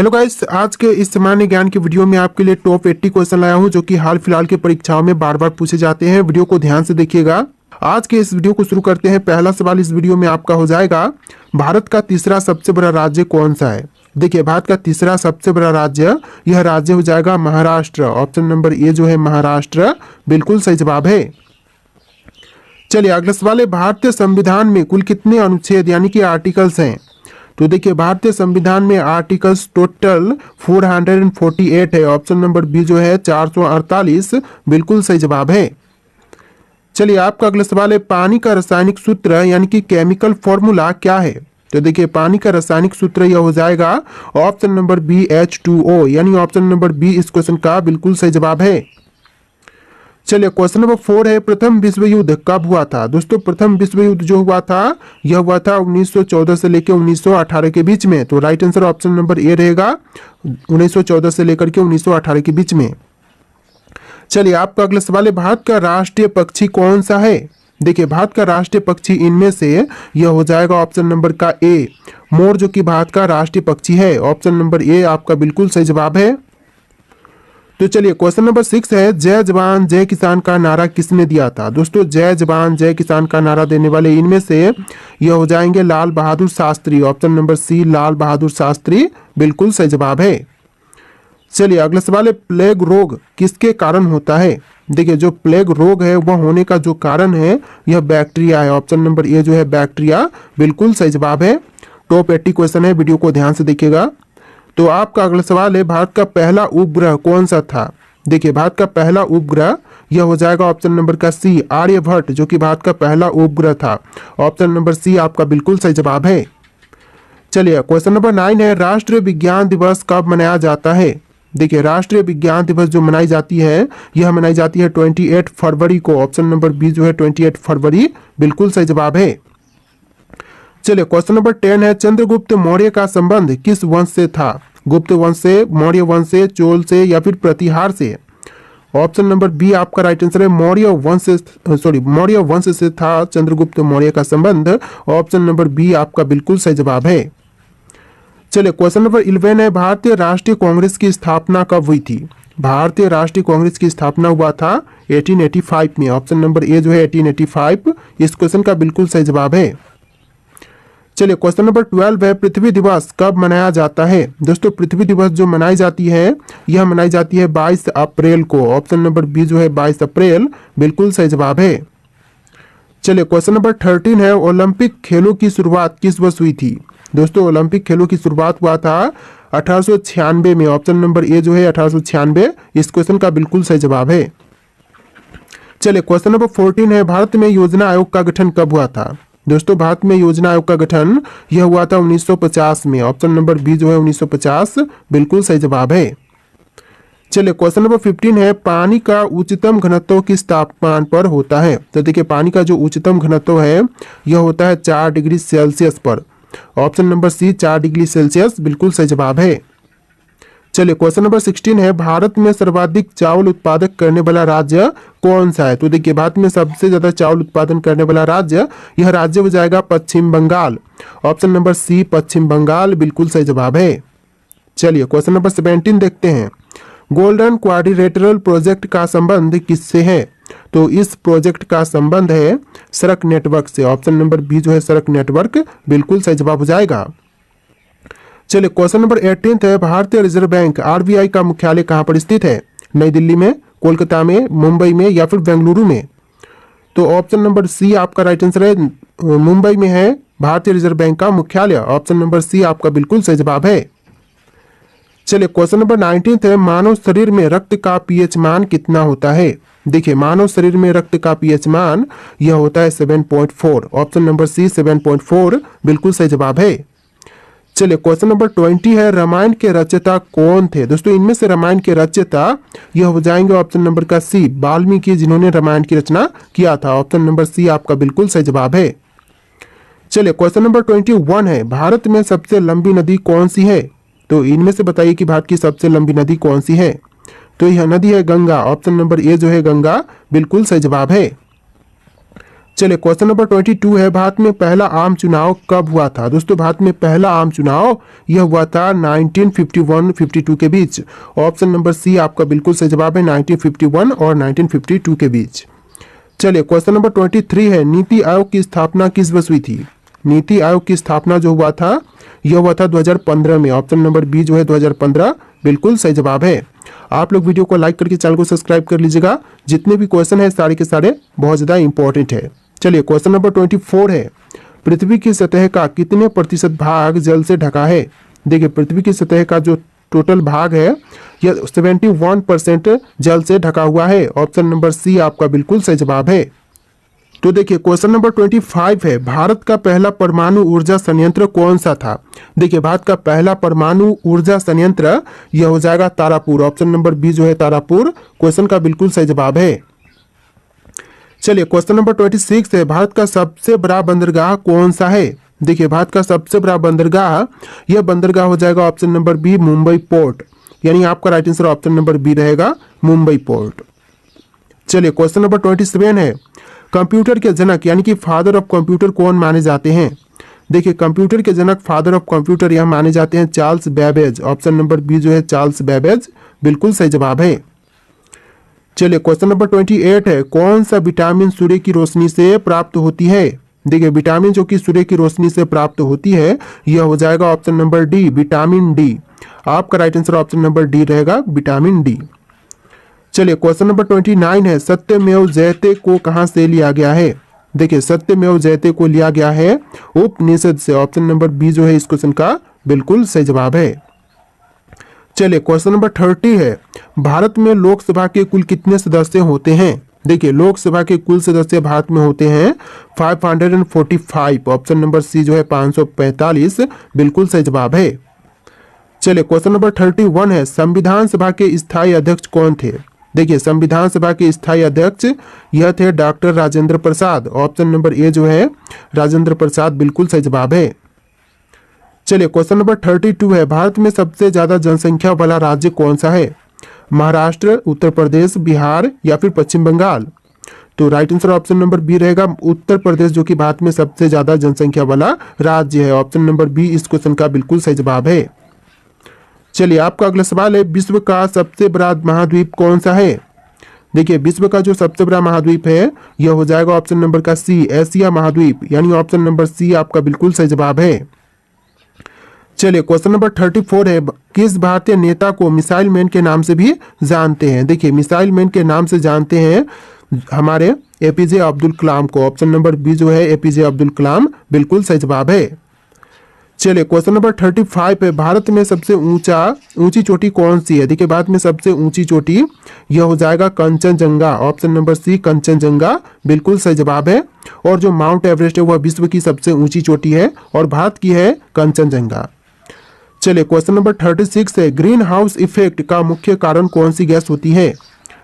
Hello guys, आज के इस सामान्य ज्ञान की वीडियो में आपके लिए टॉप 80 क्वेश्चन लाया हूं जो कि हाल फिलहाल के परीक्षाओं में बार बार पूछे जाते हैं। वीडियो को ध्यान से देखिएगा। आज के इस वीडियो को शुरू करते हैं। पहला सवाल इस वीडियो में आपका हो जाएगा, भारत का तीसरा सबसे बड़ा राज्य कौन सा है। देखिए, भारत का तीसरा सबसे बड़ा राज्य, यह राज्य हो जाएगा महाराष्ट्र। ऑप्शन नंबर ए जो है महाराष्ट्र, बिल्कुल सही जवाब है। चलिए अगला सवाल है, भारतीय संविधान में कुल कितने अनुच्छेद यानी कि आर्टिकल्स हैं। तो देखिए, भारतीय संविधान में आर्टिकल्स टोटल 448 है। ऑप्शन नंबर बी जो है 448, बिल्कुल सही जवाब है। चलिए आपका अगला सवाल है, पानी का रासायनिक सूत्र यानी कि केमिकल फॉर्मूला क्या है। तो देखिए, पानी का रासायनिक सूत्र यह हो जाएगा ऑप्शन नंबर बी H2O, यानी ऑप्शन नंबर बी इस क्वेश्चन का बिल्कुल सही जवाब है। चलिए क्वेश्चन नंबर 4 है, प्रथम विश्व युद्ध कब हुआ था। दोस्तों, प्रथम विश्व युद्ध जो हुआ था यह हुआ था 1914 से लेकर 1918 के बीच में। तो right answer option number A रहेगा, 1914 से लेकर के 1918 के बीच में। चलिए आपका अगला सवाल है, भारत का राष्ट्रीय पक्षी कौन सा है। देखिए, भारत का राष्ट्रीय पक्षी इनमें से यह हो जाएगा ऑप्शन नंबर का ए, मोर, जो कि भारत का राष्ट्रीय पक्षी है। ऑप्शन नंबर ए आपका बिल्कुल सही जवाब है। तो चलिए क्वेश्चन नंबर 6 है, जय जवान जय किसान का नारा किसने दिया था। दोस्तों, जय जवान जय किसान का नारा देने वाले इनमें से यह हो जाएंगे लाल बहादुर शास्त्री। ऑप्शन नंबर सी लाल बहादुर शास्त्री, बिल्कुल सही जवाब है। चलिए अगला सवाल है, प्लेग रोग किसके कारण होता है। देखिए, जो प्लेग रोग है वह होने का जो कारण है यह बैक्टीरिया है। ऑप्शन नंबर ए जो है बैक्टीरिया, बिल्कुल सही जवाब है। टॉप 80 क्वेश्चन है, वीडियो को ध्यान से देखिएगा। तो आपका अगला सवाल है, भारत का पहला उपग्रह कौन सा था। देखिए, भारत का पहला उपग्रह यह हो जाएगा ऑप्शन नंबर का सी आर्यभट्ट, जो कि भारत का पहला उपग्रह था। ऑप्शन नंबर सी आपका बिल्कुल सही जवाब है। चलिए क्वेश्चन नंबर 9 है, राष्ट्रीय विज्ञान दिवस कब मनाया जाता है। देखिए, राष्ट्रीय विज्ञान दिवस जो मनाई जाती है यह मनाई जाती है 28 फरवरी को। ऑप्शन नंबर बी जो है 28 फरवरी, बिल्कुल सही जवाब है। चलिए क्वेश्चन नंबर 10 है, चंद्रगुप्त मौर्य का संबंध किस वंश से था। गुप्त वंश से, मौर्य वंश से, चोल से या फिर प्रतिहार से। ऑप्शन नंबर बी आपका राइट आंसर है, मौर्य वंश से था चंद्रगुप्त मौर्य का संबंध। ऑप्शन नंबर बी आपका बिल्कुल सही जवाब है। चलिए क्वेश्चन नंबर 11 है, भारतीय राष्ट्रीय कांग्रेस की स्थापना कब हुई थी। भारतीय राष्ट्रीय कांग्रेस की स्थापना हुआ था 1885 में। ऑप्शन नंबर ए जो है 1885 इस क्वेश्चन का बिल्कुल सही जवाब है। चलिए क्वेश्चन नंबर 12 है, पृथ्वी दिवस कब मनाया जाता है। दोस्तों, पृथ्वी दिवस जो मनाई जाती है यह मनाई जाती है 22 अप्रैल को। ऑप्शन नंबर बी जो है 22 अप्रैल, बिल्कुल सही जवाब है। चलिए क्वेश्चन नंबर 13 है, ओलंपिक खेलों की शुरुआत किस वर्ष हुई थी। दोस्तों, ओलंपिक खेलों की शुरुआत हुआ था 1896 में। ऑप्शन नंबर ए जो है 1896 इस क्वेश्चन का बिल्कुल सही जवाब है। चलिए क्वेश्चन नंबर 14 है, भारत में योजना आयोग का गठन कब हुआ था। दोस्तों, भारत में योजना आयोग का गठन यह हुआ था 1950 में। ऑप्शन नंबर बी जो है 1950, बिल्कुल सही जवाब है। चलिए क्वेश्चन नंबर 15 है, पानी का उच्चतम घनत्व किस तापमान पर होता है। तो देखिए, पानी का जो उच्चतम घनत्व है यह होता है 4 डिग्री सेल्सियस पर। Option number C 4 degree Celsius, बिल्कुल सही जवाब है। चलिए क्वेश्चन नंबर 16 है, भारत में सर्वाधिक चावल उत्पादक करने वाला राज्य कौन सा है। तो देखिए, भारत में सबसे ज्यादा चावल उत्पादन करने वाला राज्य, यह राज्य हो जाएगा पश्चिम बंगाल। ऑप्शन नंबर सी पश्चिम बंगाल, बिल्कुल सही जवाब है। चलिए क्वेश्चन नंबर 17 देखते हैं, गोल्डन क्वाड्रिलेटरल प्रोजेक्ट का संबंध किससे है। तो इस प्रोजेक्ट का संबंध है सड़क नेटवर्क से। ऑप्शन नंबर बी जो है सड़क नेटवर्क, बिल्कुल सही जवाब हो जाएगा। चलिए क्वेश्चन नंबर 18 है, भारतीय रिजर्व बैंक आरबीआई का मुख्यालय कहां पर स्थित है। नई दिल्ली में, कोलकाता में, मुंबई में या फिर बेंगलुरु में। तो ऑप्शन नंबर सी आपका राइट आंसर है, मुंबई में है भारतीय रिजर्व बैंक का मुख्यालय। ऑप्शन नंबर सी आपका बिल्कुल सही जवाब है। चलिए क्वेश्चन नंबर 19 है, मानव शरीर में रक्त का पीएच मान कितना होता है। देखिए, मानव शरीर में रक्त का पीएच मान यह होता है 7.4। ऑप्शन नंबर सी 7.4, बिल्कुल सही जवाब है। चलिए क्वेश्चन नंबर 20 है, रामायण के रचयिता कौन थे। दोस्तों, इनमें से रामायण के रचयिता यह हो जाएंगे ऑप्शन नंबर का सी वाल्मीकि, जिन्होंने रामायण की रचना किया था। ऑप्शन नंबर सी आपका बिल्कुल सही जवाब है। चलिए क्वेश्चन नंबर 21 है, भारत में सबसे लंबी नदी कौन सी है। तो इनमें से बताइए कि भारत की सबसे लंबी नदी कौन सी है। तो यह नदी है गंगा। ऑप्शन नंबर ए जो है गंगा, बिल्कुल सही जवाब है। चलिए क्वेश्चन नंबर 22 है, भारत में पहला आम चुनाव कब हुआ था? दोस्तों भारत में पहला आम चुनाव यह हुआ था 1951-52 के बीच। ऑप्शन नंबर सी आपका बिल्कुल सही जवाब है, 1951 और 1952 के बीच। चलिए क्वेश्चन नंबर 23 है, नीति आयोग की स्थापना किस वर्ष हुई थी? नीति आयोग की स्थापना जो हुआ था यह हुआ था 2015 में। ऑप्शन नंबर बी जो है 2015 बिल्कुल सही जवाब है। आप लोग वीडियो को लाइक करके चैनल को सब्सक्राइब कर लीजिएगा। जितने भी क्वेश्चन है सारे के सारे बहुत ज़्यादा इंपॉर्टेंट है। चलिए क्वेश्चन नंबर 24 है, पृथ्वी की सतह का कितने प्रतिशत भाग जल से ढका है? देखिए पृथ्वी की सतह का जो टोटल भाग है यह 71% जल से ढका हुआ है। ऑप्शन नंबर सी आपका बिल्कुल सही जवाब है। तो देखिए क्वेश्चन नंबर 25 है, भारत का पहला परमाणु ऊर्जा संयंत्र कौन सा था? देखिए भारत का पहला परमाणु ऊर्जा संयंत्र यह हो जाएगा तारापुर। ऑप्शन नंबर बी जो है तारापुर क्वेश्चन का बिल्कुल सही जवाब है। चलिए क्वेश्चन नंबर 26 है, भारत का सबसे बड़ा बंदरगाह कौन सा है? देखिए भारत का सबसे बड़ा बंदरगाह यह बंदरगाह हो जाएगा option number B Mumbai port, यानी आपका right answer option number B रहेगा मुंबई पोर्ट। चलिए क्वेश्चन नंबर 27 है, कंप्यूटर के जनक यानी कि फादर ऑफ कंप्यूटर कौन माने जाते हैं? देखिए कंप्यूटर के जनक फादर ऑफ कंप्यूटर यह माने जाते हैं Charles Babbage. Option number B जो है चार्ल्स बेबेज बिल्कुल सही जवाब है। चलिए क्वेश्चन नंबर 28 है, कौन सा विटामिन सूर्य की रोशनी से प्राप्त होती है? देखिए विटामिन जो कि सूर्य की रोशनी से प्राप्त होती है यह हो जाएगा option number D vitamin D. आपका right answer option number D रहेगा विटामिन डी। चलिए क्वेश्चन नंबर 29 है, सत्यमेव जयते को कहां से लिया गया है? देखिए सत्यमेव जयते को लिया गया है उपनिषद से। ऑप्शन नंबर बी जो है इस क्वेश्चन का बिल्कुल सही जवाब है। चलिए क्वेश्चन नंबर 30 है, भारत में लोकसभा के कुल कितने सदस्य होते हैं? देखिए लोकसभा के कुल सदस्य भारत में होते हैं 545। ऑप्शन नंबर सी जो है 545 बिल्कुल सही जवाब है। चलिए क्वेश्चन नंबर 31 है, संविधान सभा के स्थायी अध्यक्ष कौन थे? देखिए संविधान सभा के स्थायी अध्यक्ष यह थे doctor Rajendra Prasad. Option number A जो है राजेंद्र प्रसाद बिल्कुल सही जवाब है। चलिए क्वेश्चन नंबर 32 है, भारत में सबसे ज्यादा जनसंख्या वाला राज्य कौन सा है? महाराष्ट्र, उत्तर प्रदेश, बिहार या फिर पश्चिम बंगाल? तो right answer option number B रहेगा उत्तर प्रदेश, जो कि भारत में सबसे ज्यादा जनसंख्या वाला राज्य है। ऑप्शन नंबर बी इस क्वेश्चन का बिल्कुल सही जवाब है। चलिए आपका अगला सवाल है, विश्व का सबसे बड़ा महाद्वीप कौन सा है? देखिए विश्व का जो सबसे बड़ा महाद्वीप है यह हो जाएगा ऑप्शन नंबर का सी एशिया महाद्वीप, यानी ऑप्शन नंबर सी आपका बिल्कुल सही जवाब है। चलिए क्वेश्चन नंबर 34 है, किस भारतीय नेता को मिसाइल मैन के नाम से भी जानते हैं? देखिए मिसाइल मैन के नाम से जानते हैं हमारे एपीजे अब्दुल कलाम को। ऑप्शन नंबर बी जो है एपीजे अब्दुल कलाम बिल्कुल सही जवाब है। चलिए क्वेश्चन नंबर 35 है, भारत में सबसे ऊंची चोटी कौन सी है? देखिए भारत में सबसे ऊंची चोटी यह हो जाएगा Kanchenjunga. Option number C Kanchenjunga बिल्कुल सही जवाब है। और जो माउंट एवरेस्ट है वह विश्व की सबसे ऊंची चोटी है और भारत की है कंचनजंगा। चलिए क्वेश्चन नंबर 36 है, ग्रीन हाउस इफेक्ट का मुख्य कारण कौन सी गैस होती है?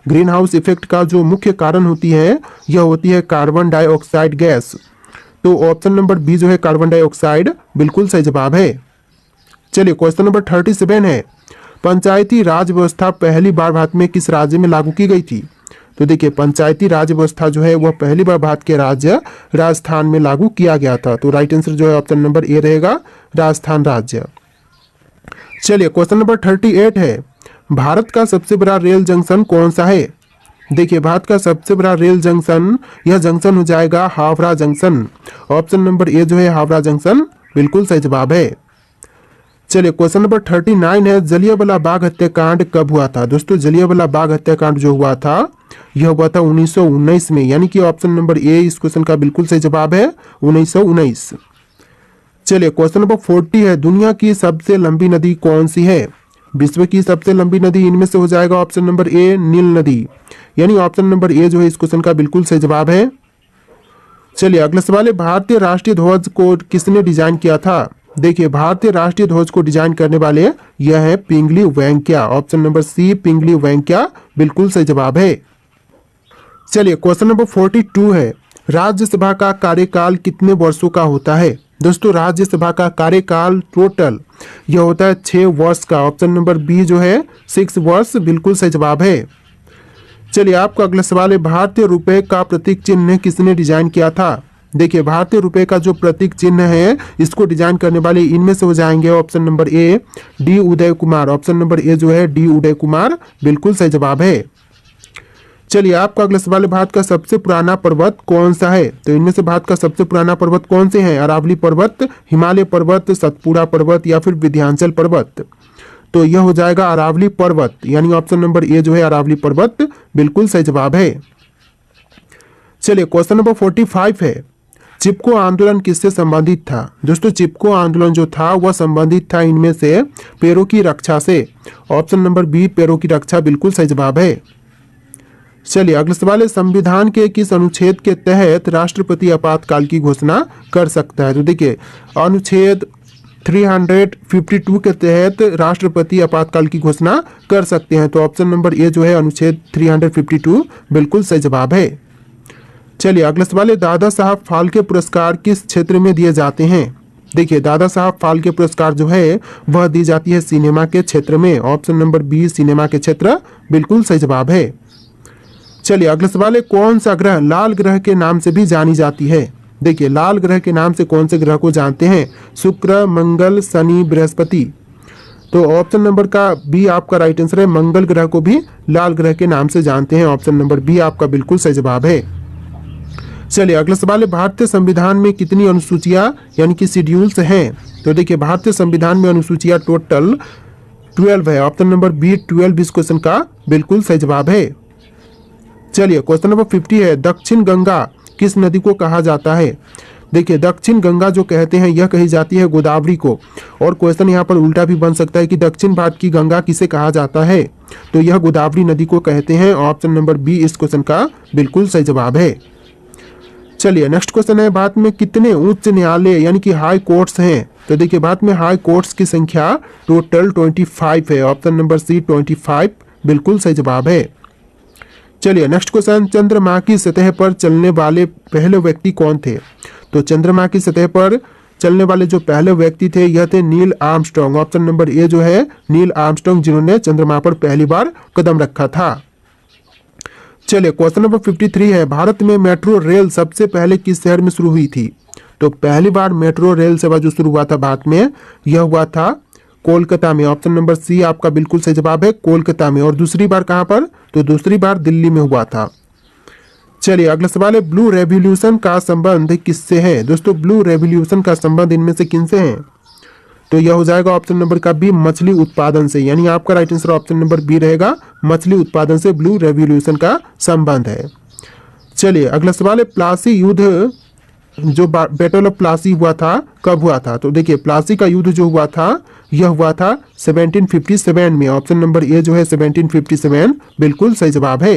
ग्रीन हाउस इफेक्ट का जो मुख्य कारण होती है यह होती है कार्बन डाइऑक्साइड गैस। तो ऑप्शन नंबर बी जो है कार्बन डाइऑक्साइड बिल्कुल सही जवाब है। चलिए क्वेश्चन नंबर 37 है, पंचायती राज व्यवस्था पहली बार भारत में किस राज्य में लागू की गई थी? तो देखिए पंचायती राज व्यवस्था जो है वह पहली बार भारत के राज्य राजस्थान में लागू किया गया था। तो राइट आंसर जो है ऑप्शन नंबर ए रहेगा राजस्थान राज्य। चलिए क्वेश्चन नंबर 38 है, भारत का सबसे बड़ा रेल जंक्शन कौन सा है? देखिए भारत का सबसे बड़ा रेल जंक्शन यह जंक्शन हो जाएगा Howrah junction. Option number A जो है हावड़ा जंक्शन बिल्कुल सही जवाब है। चलिए क्वेश्चन नंबर 39 है, जलियांवाला बाग हत्याकांड कब हुआ था? दोस्तों जलियांवाला बाग हत्याकांड जो हुआ था यह हुआ था 1919 में, यानी कि ऑप्शन नंबर ए इस क्वेश्चन का बिल्कुल सही जवाब है 1919। चलिए क्वेश्चन नंबर 40 है, दुनिया की सबसे लंबी नदी कौन सी है? विश्व की सबसे लंबी नदी इनमें से हो जाएगा ऑप्शन नंबर ए नील नदी, यानी ऑप्शन नंबर ए जो है इस क्वेश्चन का बिल्कुल सही जवाब है। चलिए अगला सवाल है, भारतीय राष्ट्रीय ध्वज को किसने डिजाइन किया था? देखिए भारतीय राष्ट्रीय ध्वज को डिजाइन करने वाले यह है पिंगली वेंकैया। ऑप्शन नंबर सी पिंगली वेंकैया बिल्कुल सही जवाब है। चलिए क्वेश्चन नंबर 42 है, राज्यसभा का कार्यकाल कितने वर्षों का होता है? दोस्तों राज्यसभा का कार्यकाल टोटल यह होता है 6 वर्ष का। ऑप्शन नंबर बी जो है 6 वर्ष बिल्कुल सही जवाब है। चलिए आपका अगला सवाल है, भारतीय रुपए का प्रतीक चिन्ह किसने डिजाइन किया था? देखिए भारतीय रुपए का जो प्रतीक चिन्ह है इसको डिजाइन करने वाले इनमें से हो जाएंगे option number A D Uday Kumar. Option number A जो है डी उदय कुमार बिल्कुल सही जवाब है। चलिए आपका अगला सवाल है, भारत का सबसे पुराना पर्वत कौन सा है? तो इनमें से भारत का सबसे पुराना पर्वत कौन से हैं? अरावली पर्वत, हिमालय पर्वत, सतपुड़ा पर्वत या फिर विंध्याचल पर्वत? तो यह हो जाएगा अरावली पर्वत, यानी ऑप्शन नंबर ए जो है अरावली पर्वत बिल्कुल सही जवाब है। चलिए क्वेश्चन नंबर 45 है, चिपको आंदोलन किससे संबंधित था? दोस्तों चिपको आंदोलन जो था वह संबंधित था इनमें से पेड़ों की रक्षा से। ऑप्शन नंबर बी पेड़ों की रक्षा बिल्कुल सही जवाब है। चलिए अगला सवाल है, संविधान के किस अनुच्छेद के तहत राष्ट्रपति आपातकाल की घोषणा कर सकता है? तो देखिए अनुच्छेद 352 के तहत राष्ट्रपति आपातकाल की घोषणा कर सकते हैं। तो ऑप्शन नंबर ए जो है अनुच्छेद 352 बिल्कुल सही जवाब है। चलिए अगला सवाल है, दादा साहब फाल्के पुरस्कार किस क्षेत्र में दिए जाते हैं? देखिए दादा साहब फाल्के पुरस्कार जो है वह दी जाती है सिनेमा के क्षेत्र में। ऑप्शन नंबर बी सिनेमा के क्षेत्र बिल्कुल सही जवाब है। चलिए अगला सवाल है, कौन सा ग्रह लाल ग्रह के नाम से भी जानी जाती है? देखिए लाल ग्रह के नाम से कौन से ग्रह को जानते हैं? शुक्र, मंगल, शनि, बृहस्पति। तो ऑप्शन नंबर का बी आपका राइट आंसर है, मंगल ग्रह को भी लाल ग्रह के नाम से जानते हैं। ऑप्शन नंबर बी आपका बिल्कुल सही जवाब है। चलिए अगला सवाल है, भारतीय संविधान में कितनी अनुसूचियां यानी कि शेड्यूल्स हैं? तो देखिए भारतीय संविधान में अनुसूचियां टोटल 12 है। ऑप्शन नंबर बी 12 इस क्वेश्चन का बिल्कुल सही जवाब है। चलिए क्वेश्चन नंबर 50 है, दक्षिण गंगा किस नदी को कहा जाता है? देखिए दक्षिण गंगा जो कहते हैं यह कही जाती है गोदावरी को। और क्वेश्चन यहाँ पर उल्टा भी बन सकता है कि दक्षिण भारत की गंगा किसे कहा जाता है? तो यह गोदावरी नदी को कहते हैं। ऑप्शन नंबर बी इस क्वेश्चन का बिल्कुल सही जवाब है। चलिए नेक्स्ट क्वेश्चन है, भारत में कितने उच्च न्यायालय यानी कि हाई कोर्ट्स हैं? तो देखिए भारत में हाई कोर्ट्स की संख्या टोटल 25 है। ऑप्शन नंबर सी 25 बिल्कुल सही जवाब है। चलिए नेक्स्ट क्वेश्चन, चंद्रमा की सतह पर चलने वाले पहले व्यक्ति कौन थे? तो चंद्रमा की सतह पर चलने वाले जो पहले व्यक्ति थे यह थे Neil Armstrong. Option number A जो है नील आर्मस्ट्रांग जिन्होंने चंद्रमा पर पहली बार कदम रखा था। चलिए क्वेश्चन नंबर 53 है, भारत में मेट्रो रेल सबसे पहले किस शहर में शुरू हुई थी? तो पहली बार मेट्रो रेल सेवा जो शुरू हुआ था भारत में यह हुआ था कोलकाता में। ऑप्शन नंबर सी आपका बिल्कुल सही जवाब है, कोलकाता में। और दूसरी बार कहां पर? तो दूसरी बार दिल्ली में हुआ था। चलिए अगला सवाल है, ब्लू रेवोल्यूशन का संबंध किससे है? दोस्तों ब्लू रेवोल्यूशन का संबंध इनमें से किनसे है? तो यह हो जाएगा ऑप्शन नंबर का बी मछली उत्पादन से, यानी आपका right answer option number B रहेगा, मछली उत्पादन से ब्लू रेवोल्यूशन का संबंध है। चलिए अगला सवाल है, प्लासी युद्ध जो बैटल ऑफ प्लासी हुआ था कब हुआ था? तो देखिए प्लासी का युद्ध जो हुआ था यह हुआ था 1757 में। ऑप्शन नंबर ए जो है 1757 बिल्कुल सही जवाब है।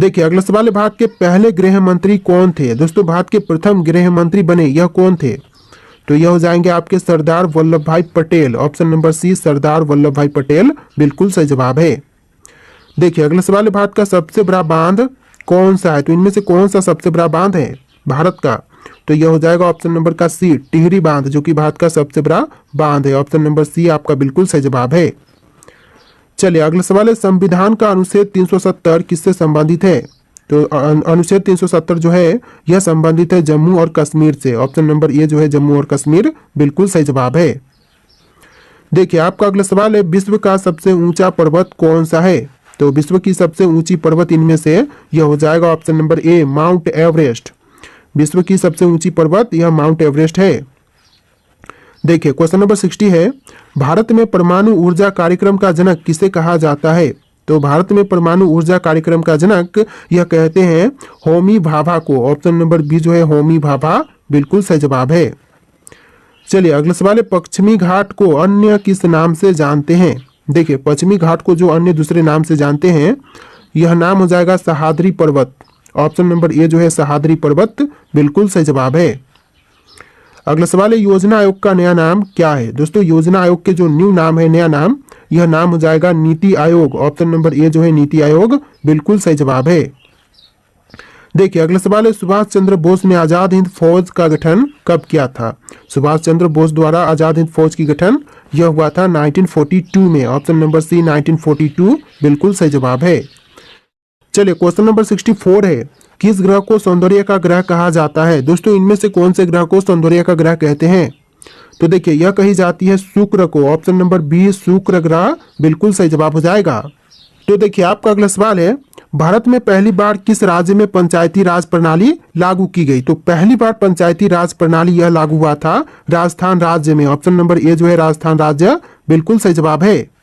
देखिए अगला सवाल है, भारत के पहले गृह मंत्री कौन थे? दोस्तों भारत के प्रथम गृह मंत्री बने यह कौन थे? तो यह हो जाएंगे आपके सरदार वल्लभ भाई पटेल। ऑप्शन नंबर सी सरदार वल्लभ भाई पटेल बिल्कुल सही जवाब है। देखिए अगला सवाल है, भारत का सबसे बड़ा बांध कौन सा है? तो इनमें से कौन सा सबसे बड़ा बांध है भारत का? तो यह हो जाएगा ऑप्शन नंबर का सी टिहरी बांध, जो कि भारत का सबसे बड़ा बांध है। ऑप्शन नंबर सी आपका बिल्कुल सही जवाब है। चलिए अगला सवाल है, संविधान का अनुच्छेद 370 किससे संबंधित है? तो अनुच्छेद 370 जो है यह संबंधित है जम्मू और कश्मीर से। ऑप्शन नंबर ए जो है जम्मू और कश्मीर बिल्कुल सही जवाब है। देखिए आपका अगला सवाल है, विश्व का सबसे ऊंचा पर्वत कौन सा है? तो विश्व की सबसे ऊंची पर्वत इनमें से यह हो जाएगा option number A mount Everest. विश्व की सबसे ऊंची पर्वत यह माउंट एवरेस्ट है। देखिए क्वेश्चन नंबर 60 है, भारत में परमाणु ऊर्जा कार्यक्रम का जनक किसे कहा जाता है? तो भारत में परमाणु ऊर्जा कार्यक्रम का जनक यह कहते हैं होमी भाभा को। ऑप्शन नंबर बी जो है होमी भाभा बिल्कुल सही जवाब है। चलिए अगला सवाल है, पश्चिमी घाट को अन्य किस नाम से जानते हैं? देखिए पश्चिमी घाट को जो अन्य दूसरे नाम से जानते हैं यह नाम हो जाएगा सह्याद्री पर्वत। ऑप्शन नंबर ए जो है सह्याद्री पर्वत बिल्कुल सही जवाब है। अगला सवाल है, योजना आयोग का नया नाम क्या है? दोस्तों योजना आयोग के जो न्यू नाम है, नया नाम, यह नाम हो जाएगा NITI Aayog. Option number A जो है नीति आयोग बिल्कुल सही जवाब है। देखिए अगला सवाल है, सुभाष चंद्र बोस ने आजाद हिंद फौज का गठन कब किया था? सुभाष चंद्र बोस द्वारा आजाद हिंद फौज की गठन यह हुआ था 1942 में। ऑप्शन नंबर सी 1942 बिल्कुल सही जवाब है। चलिए क्वेश्चन नंबर 64 है, किस ग्रह को सौंदर्य का ग्रह कहा जाता है? दोस्तों इनमें से कौन से ग्रह को सौंदर्य का ग्रह कहते हैं? तो देखिए यह कही जाती है शुक्र को। ऑप्शन नंबर बी शुक्र ग्रह बिल्कुल सही जवाब हो जाएगा। तो देखिए आपका अगला सवाल है, भारत में पहली बार किस राज्य में पंचायती राज प्रणाली लागू की गई? तो पहली बार पंचायती राज प्रणाली यह लागू हुआ था राजस्थान राज्य में। ऑप्शन नंबर ए जो है राजस्थान राज्य बिल्कुल सही जवाब है।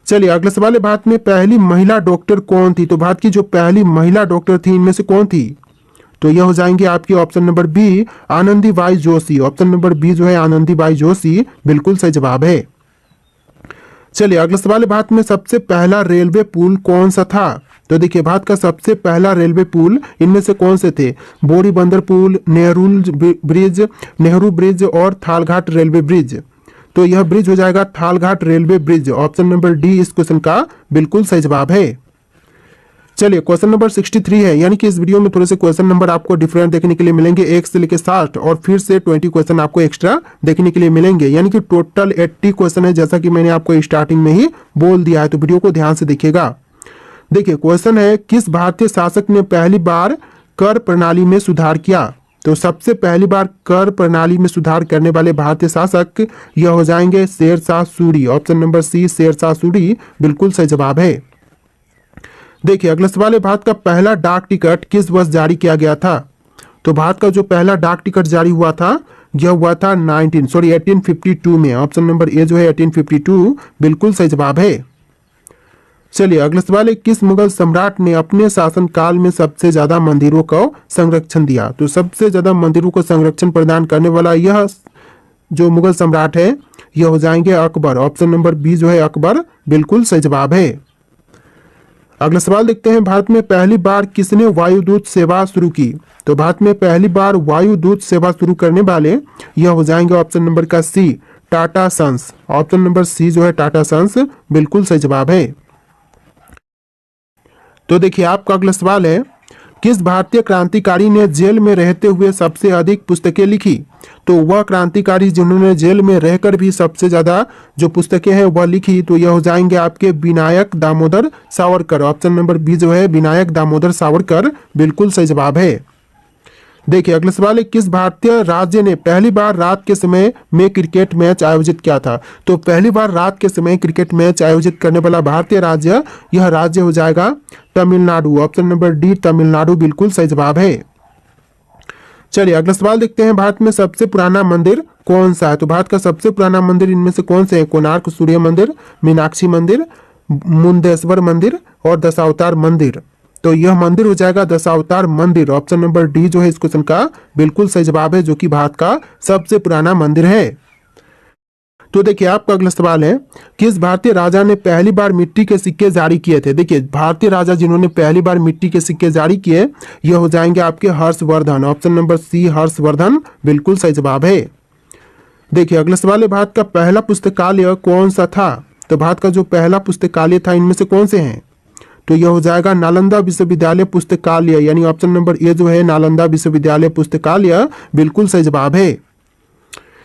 चलिए अगला सवाल है, भारत में पहली महिला डॉक्टर कौन थी? तो भारत की जो पहली महिला डॉक्टर थी इनमें से कौन थी? तो यह हो जाएंगे आपकी option number B Anandibai Joshi. Option number B जो है आनंदीबाई जोशी बिल्कुल सही जवाब है। चलिए अगला सवाल है, भारत में सबसे पहला रेलवे पुल कौन सा था? तो देखिए भारत का सबसे पहला रेलवे पुल इनमें से कौन से थे? बोरी बंदर पुल, नेहरू ब्रिज और थालघाट रेलवे ब्रिज। तो यह ब्रिज हो जाएगा Thalghat railway bridge. Option number D इस क्वेश्चन का बिल्कुल सही जवाब है। चलिए क्वेश्चन नंबर 63 है, यानी कि इस वीडियो में थोड़े से क्वेश्चन नंबर आपको डिफरेंट देखने के लिए मिलेंगे। 1 से लेकर 60 और फिर से 20 क्वेश्चन आपको एक्स्ट्रा देखने के लिए मिलेंगे, यानी कि टोटल 80 क्वेश्चन है, जैसा कि मैंने आपको स्टार्टिंग में ही बोल दिया है। तो वीडियो को ध्यान से देखिएगा। देखिए क्वेश्चन है, किस भारतीय शासक ने पहली बार कर प्रणाली में सुधार किया? तो सबसे पहली बार कर प्रणाली में सुधार करने वाले भारतीय शासक यह हो जाएंगे Sher Shah Suri. Option number C Sher Shah Suri बिल्कुल सही जवाब है। देखिए अगला सवाल है, भारत का पहला डाक टिकट किस वर्ष जारी किया गया था? तो भारत का जो पहला डाक टिकट जारी हुआ था यह हुआ था 1852 में। ऑप्शन नंबर ए जो है 1852 बिल्कुल सही जवाब है। चलिए अगला सवाल है, किस मुगल सम्राट ने अपने शासनकाल में सबसे ज्यादा मंदिरों को संरक्षण दिया? तो सबसे ज्यादा मंदिरों को संरक्षण प्रदान करने वाला यह जो मुगल सम्राट है यह हो जाएंगे अकबर। ऑप्शन नंबर बी जो है अकबर बिल्कुल सही जवाब है। अगला सवाल देखते हैं, भारत में पहली बार किसने वायुदूत सेवा शुरू की? तो भारत में पहली बार वायुदूत सेवा शुरू करने वाले यह हो जाएंगे ऑप्शन नंबर का C Tata sons. Option number C जो है टाटा सन्स बिल्कुल सही जवाब है। तो देखिए आपका अगला सवाल है, किस भारतीय क्रांतिकारी ने जेल में रहते हुए सबसे अधिक पुस्तकें लिखी? तो वह क्रांतिकारी जिन्होंने जेल में रहकर भी सबसे ज्यादा जो पुस्तकें हैं वह लिखी, तो यह हो जाएंगे आपके Vinayak Damodar Savarkar. Option number B जो है विनायक दामोदर सावरकर बिल्कुल सही जवाब है। देखिए अगला सवाल है, किस भारतीय राज्य ने पहली बार रात के समय में क्रिकेट मैच आयोजित किया था? तो पहली बार रात के समय क्रिकेट मैच आयोजित करने वाला भारतीय राज्य यह राज्य हो जाएगा Tamil Nadu. Option number D Tamil Nadu बिल्कुल सही जवाब है। चलिए अगला सवाल देखते हैं, भारत में सबसे पुराना मंदिर कौन सा है? तो भारत का सबसे पुराना मंदिर इनमें से कौन से है? कोणार्क सूर्य मंदिर, मीनाक्षी मंदिर, मुंडेश्वर मंदिर और दशावतार मंदिर। तो यह मंदिर हो जाएगा दशावतार मंदिर। ऑप्शन नंबर डी जो है इस क्वेश्चन का बिल्कुल सही जवाब है, जो कि भारत का सबसे पुराना मंदिर है। तो देखिए आपका अगला सवाल है, किस भारतीय राजा ने पहली बार मिट्टी के सिक्के जारी किए थे? देखिए भारतीय राजा जिन्होंने पहली बार मिट्टी के सिक्के जारी किए यह हो जाएंगे आपके Harshavardhana. Option number C Harshavardhana बिल्कुल सही जवाब है। देखिए अगला सवाल है, भारत का पहला पुस्तकालय कौन सा था? तो भारत का जो पहला पुस्तकालय था इनमें से कौन से हैं? तो यह हो जाएगा नालंदा विश्वविद्यालय पुस्तकालय, यानी ऑप्शन नंबर ए जो है नालंदा विश्वविद्यालय पुस्तकालय बिल्कुल सही जवाब है।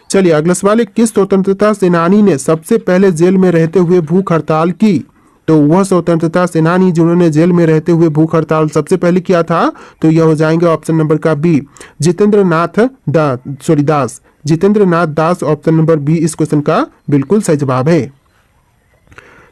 चलिए अगला सवाल है, किस स्वतंत्रता सेनानी ने सबसे पहले जेल में रहते हुए भूख हड़ताल की? तो वह स्वतंत्रता सेनानी जिन्होंने जेल में रहते हुए भूख हड़ताल सबसे पहले किया था तो यह हो जाएंगे ऑप्शन नंबर का बी जितेंद्र नाथ दास। जितेंद्र नाथ दास ऑप्शन नंबर बी इस क्वेश्चन का बिल्कुल सही जवाब है।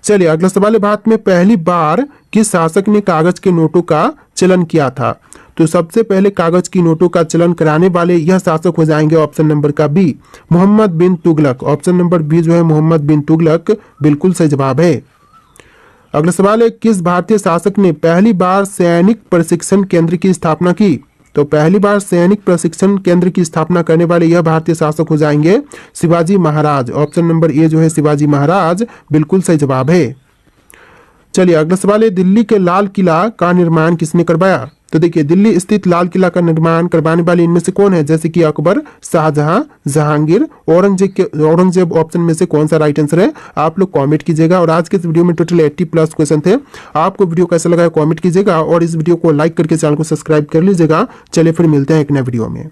चलिए अगला सवाल है, भारत में पहली बार किस शासक ने कागज के नोटों का चलन किया था? तो सबसे पहले कागज की नोटों का चलन कराने वाले यह शासक हो जाएंगे ऑप्शन नंबर का बी मोहम्मद बिन तुगलक। ऑप्शन नंबर बी जो है मोहम्मद बिन तुगलक बिल्कुल सही जवाब है। अगला सवाल है, किस भारतीय शासक ने पहली बार सैनिक प्रशिक्षण केंद्र की स्थापना की? तो पहली बार सैनिक प्रशिक्षण केंद्र की स्थापना करने वाले यह भारतीय शासक हो जाएंगे Shivaji Maharaj. Option number A जो है शिवाजी महाराज बिल्कुल सही जवाब है। चलिए अगला सवाल है, दिल्ली के लाल किला का निर्माण किसने करवाया? तो देखिए दिल्ली स्थित लाल किला का निर्माण करवाने वाले इनमें से कौन है? जैसे कि अकबर, शाहजहां, जहांगीर, औरंगजेब ऑप्शन में से कौन सा राइट आंसर है आप लोग कमेंट कीजिएगा। और आज के इस वीडियो में टोटल 80 प्लस क्वेश्चन थे। आपको वीडियो कैसा लगा कमेंट कीजिएगा और इस वीडियो को लाइक करके चैनल को सब्सक्राइब कर लीजिएगा। चलिए फिर मिलते हैं एक नए वीडियो में।